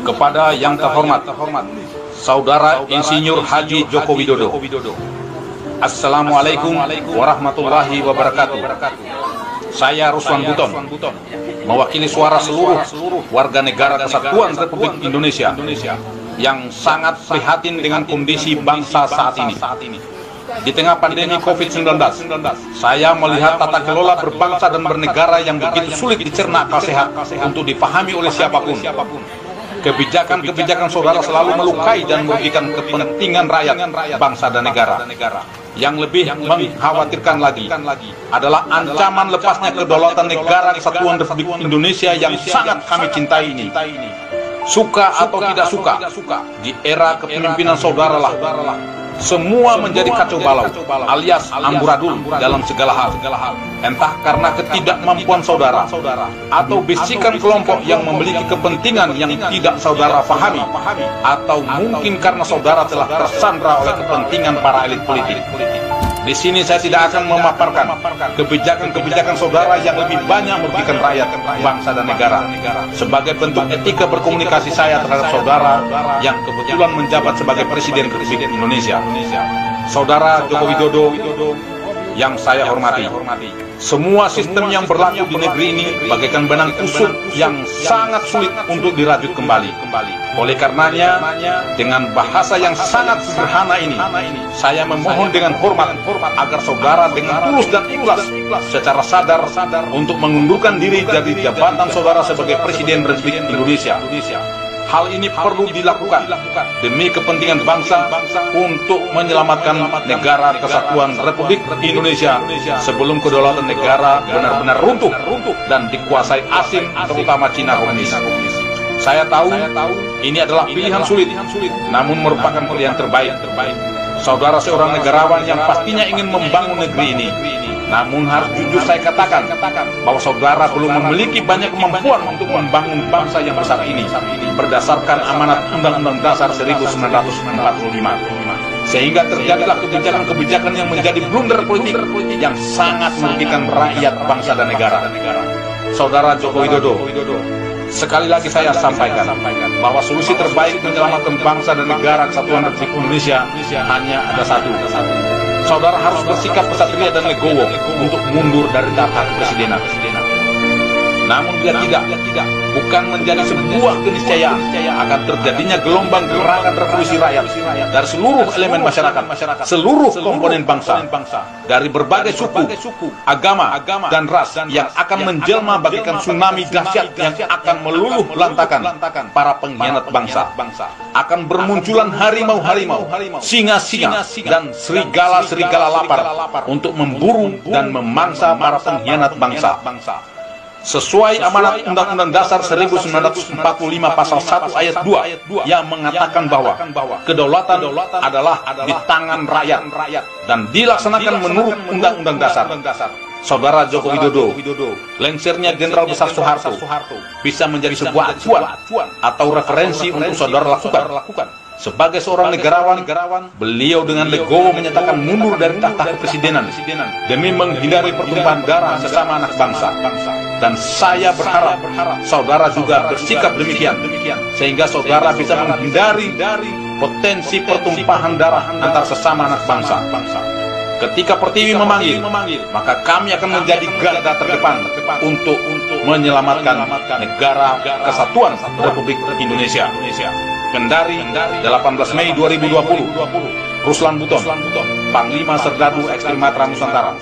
Kepada yang terhormat, Saudara Insinyur Haji Joko Widodo. Assalamualaikum warahmatullahi wabarakatuh. Saya Ruslan Buton, mewakili suara seluruh warga negara Kesatuan Republik Indonesia yang sangat prihatin dengan kondisi bangsa saat ini. Di tengah pandemi COVID-19, saya melihat tata kelola berbangsa dan bernegara yang begitu sulit dicerna akal sehat untuk dipahami oleh siapapun. Kebijakan-kebijakan saudara selalu melukai dan merugikan kepentingan rakyat, bangsa dan negara. Yang lebih mengkhawatirkan lagi adalah ancaman lepasnya kedaulatan negara Kesatuan Republik Indonesia yang sangat kami cintai ini. Suka atau tidak suka, di era kepemimpinan saudara lah semua menjadi kacau balau alias amburadul dalam segala hal. Entah karena ketidakmampuan saudara atau bisikan kelompok yang memiliki kepentingan yang tidak saudara pahami, atau mungkin karena saudara telah tersandra oleh kepentingan para elit politik. Di sini saya tidak akan memaparkan kebijakan-kebijakan saudara yang lebih banyak merugikan rakyat, bangsa dan negara. Sebagai bentuk etika berkomunikasi saya terhadap saudara yang kebetulan menjabat sebagai Presiden Republik Indonesia, Saudara Joko Widodo yang saya hormati. Semua sistem yang berlaku di negeri ini bagaikan benang kusut yang sangat sulit untuk dirajut kembali. Oleh karenanya, dengan bahasa yang sangat sederhana ini, saya memohon dengan hormat agar saudara dengan tulus dan ikhlas secara sadar untuk mengundurkan diri dari jabatan saudara sebagai Presiden Republik Indonesia. Hal ini perlu dilakukan demi kepentingan bangsa untuk menyelamatkan negara Kesatuan Republik Indonesia sebelum kedaulatan negara benar-benar runtuh dan dikuasai asing, terutama Cina komunis. Saya tahu ini adalah pilihan sulit, namun merupakan pilihan terbaik. Saudara seorang negarawan yang pastinya ingin membangun negeri ini. Namun harus jujur saya katakan bahwa saudara belum memiliki banyak kemampuan untuk membangun bangsa yang besar ini berdasarkan amanat Undang-Undang Dasar 1945. Sehingga terjadilah kebijakan-kebijakan yang menjadi blunder politik yang sangat merugikan rakyat, bangsa dan negara. Saudara Joko Widodo, sekali lagi saya sampaikan bahwa solusi terbaik menyelamatkan bangsa dan negara Kesatuan Republik Indonesia hanya ada satu. Saudara harus bersikap kesatria dan legowo untuk mundur dari tahta kepresidenan. Namun bila tidak, bukan menjadi sebuah keniscayaan akan terjadinya gelombang gerakan revolusi rakyat dari seluruh elemen masyarakat, seluruh komponen bangsa, dari berbagai suku, agama, dan ras yang akan menjelma bagaikan tsunami dahsyat yang akan meluluh lantakan para pengkhianat bangsa. Akan bermunculan harimau-harimau, singa-singa, dan serigala-serigala lapar untuk memburu dan memangsa para pengkhianat bangsa. Sesuai amanat Undang-Undang Dasar 1945 Pasal 1 Ayat 2 yang mengatakan bahwa kedaulatan adalah di tangan rakyat dan dilaksanakan menurut Undang-Undang Dasar. Saudara Joko Widodo, lengsernya Jenderal Besar Soeharto bisa menjadi sebuah acuan atau referensi untuk saudara lakukan. Sebagai seorang negarawan, beliau dengan legowo menyatakan mundur dari tahta kepresidenan demi menghindari pertumpahan darah sesama anak bangsa. Dan saya berharap saudara juga bersikap demikian, sehingga saudara bisa menghindari potensi pertumpahan darah antar sesama anak bangsa. Ketika Pertiwi memanggil, maka kami akan menjadi garda terdepan untuk menyelamatkan negara Kesatuan Republik Indonesia. Kendari, 18 Mei 2020, Ruslan Buton, Panglima Serdadu Ekstrem Matra Nusantara.